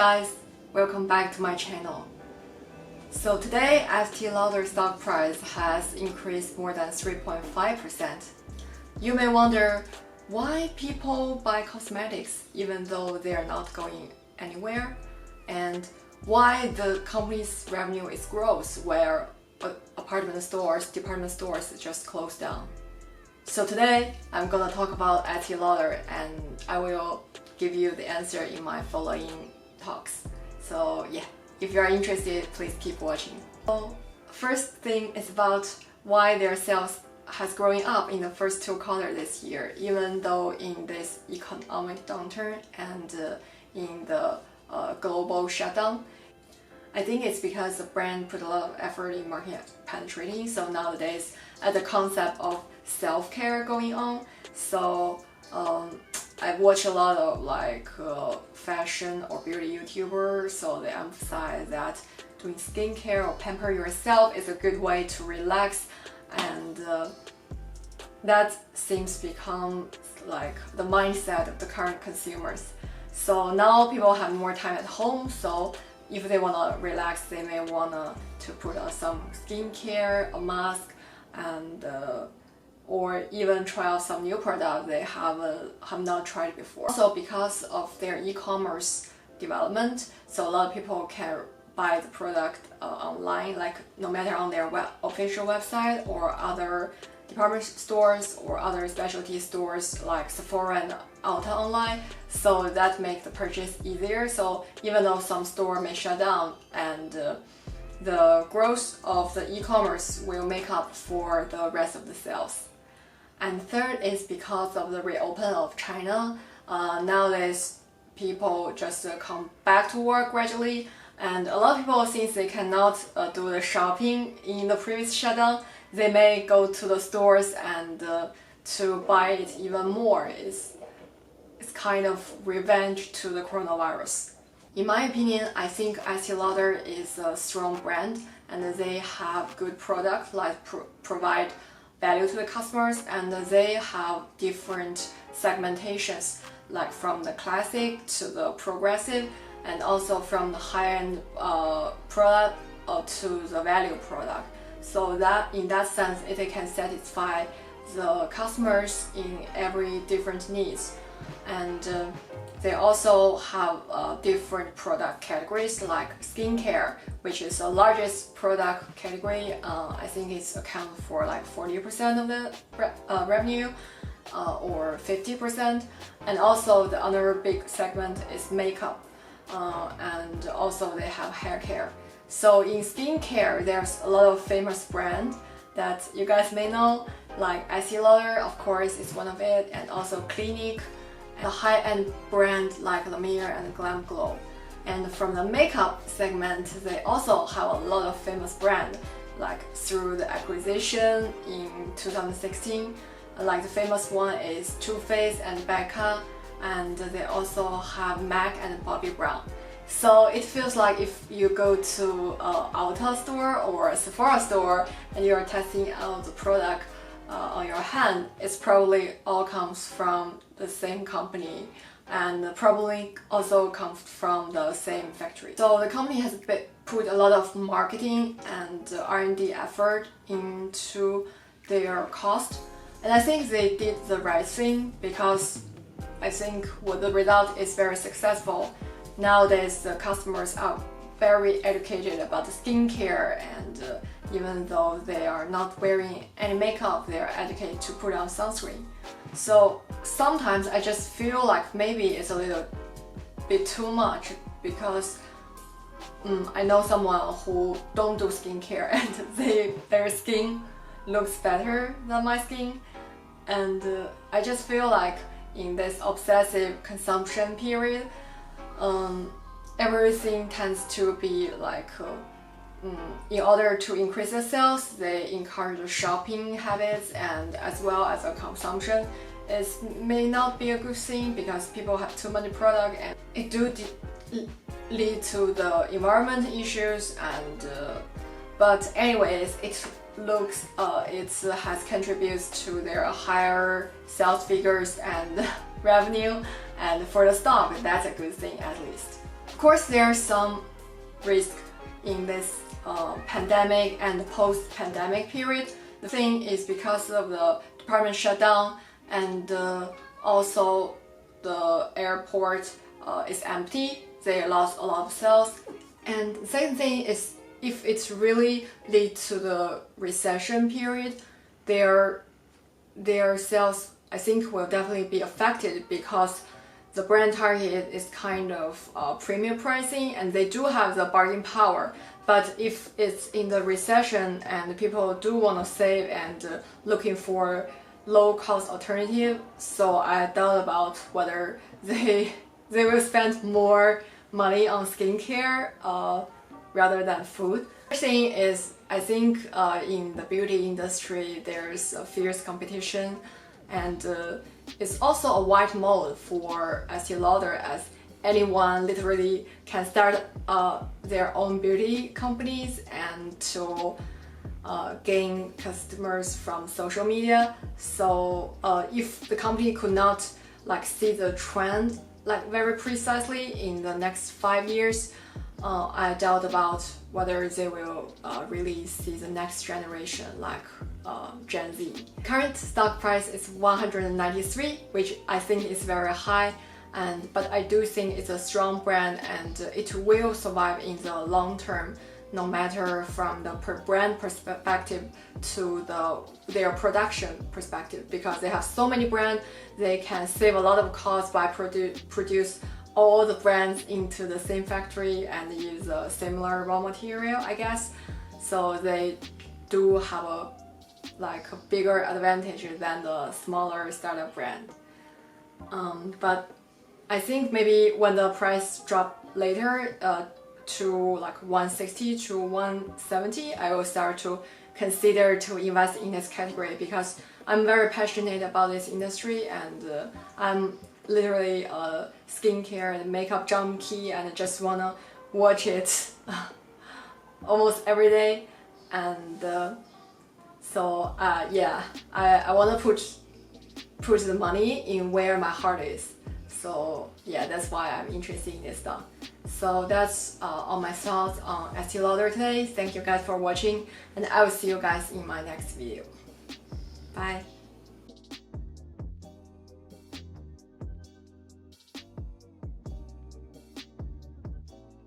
guys, welcome back to my channel. So today, Estee Lauder stock price has increased more than 3.5%. You may wonder why people buy cosmetics even though they are not going anywhere, and why the company's revenue is growth where department stores just closed down. So today, I'm gonna talk about Estee Lauder and I will give you the answer in my following talks. So yeah, if you are interested, please keep watching. So first thing is about why their sales has growing up in the first two quarters this year, even though in this economic downturn and in the global shutdown. I think it's because the brand put a lot of effort in marketing penetrating. So nowadays, the concept of self-care going on. So I watch a lot of fashion or beauty YouTubers, so they emphasize that doing skincare or pamper yourself is a good way to relax, and that seems to become like the mindset of the current consumers. So now people have more time at home, so if they want to relax, they may want to put on some skincare, a mask, and or even try out some new product they have not tried before. Also, because of their e-commerce development, so a lot of people can buy the product online, like no matter on their official website or other department stores or other specialty stores like Sephora and Ulta online. So that makes the purchase easier. So even though some store may shut down, and the growth of the e-commerce will make up for the rest of the sales. And third is because of the reopen of China. Nowadays, people just come back to work gradually, and a lot of people, since they cannot do the shopping in the previous shutdown, they may go to the stores and to buy it even more. It's kind of revenge to the coronavirus. In my opinion, I think Estee Lauder is a strong brand, and they have good products like provide value to the customers, and they have different segmentations, like from the classic to the progressive, and also from the high-end product to the value product. So that in that sense, it can satisfy the customers in every different needs. And they also have different product categories like skincare, which is the largest product category. I think it's accounts for like 40% of the revenue or 50%. And also the other big segment is makeup, and also they have hair care. So in skincare, there's a lot of famous brands that you guys may know, like Estee Lauder, of course, is one of it, and also Clinique, a high-end brand like La Mer and Glam Glow. And from the makeup segment, they also have a lot of famous brands, like through the acquisition in 2016. Like the famous one is Too Faced and Becca, and they also have MAC and Bobbi Brown. So it feels like if you go to an Ulta store or a Sephora store and you're testing out the product on your hand, it's probably all comes from the same company and probably also comes from the same factory. So the company has put a lot of marketing and R&D effort into their cost, and I think they did the right thing, because I think the result is very successful. Nowadays, the customers are very educated about the skincare, and even though they are not wearing any makeup, they are educated to put on sunscreen. So sometimes I just feel like maybe it's a little bit too much, because I know someone who don't do skincare and their skin looks better than my skin, and I just feel like in this obsessive consumption period, everything tends to be like in order to increase the sales, they encourage the shopping habits and as well as the consumption. It may not be a good thing because people have too many products, and it do lead to the environment issues. And but anyways, it has contributed to their higher sales figures and revenue, and for the stock, that's a good thing at least. course, there are some risk in this pandemic and post-pandemic period. The thing is because of the department shutdown and also the airport is empty, they lost a lot of sales. And the second thing is if it's really lead to the recession period, their sales I think will definitely be affected because the brand target is kind of premium pricing and they do have the bargaining power. But if it's in the recession and people do want to save and looking for low cost alternative, so I doubt about whether they will spend more money on skincare rather than food. The thing is, I think in the beauty industry there's a fierce competition, and it's also a wide mold for Estee Lauder, as anyone literally can start their own beauty companies and to gain customers from social media. So if the company could not like see the trend like very precisely in the next 5 years, I doubt about whether they will really see the next generation like Gen Z. Current stock price is 193, which I think is very high, but I do think it's a strong brand and it will survive in the long term, no matter from the brand perspective to their production perspective, because they have so many brands, they can save a lot of costs by produce all the brands into the same factory and use a similar raw material, I guess. So they do have a bigger advantage than the smaller startup brand. But I think maybe when the price drop later to like 160 to 170, I will start to consider to invest in this category because I'm very passionate about this industry and I'm literally a skincare and makeup junkie and just wanna watch it almost every day. And so yeah, I wanna put the money in where my heart is. So yeah, that's why I'm interested in this stuff. So that's all my thoughts on Estee Lauder today. Thank you guys for watching, and I will see you guys in my next video. Bye.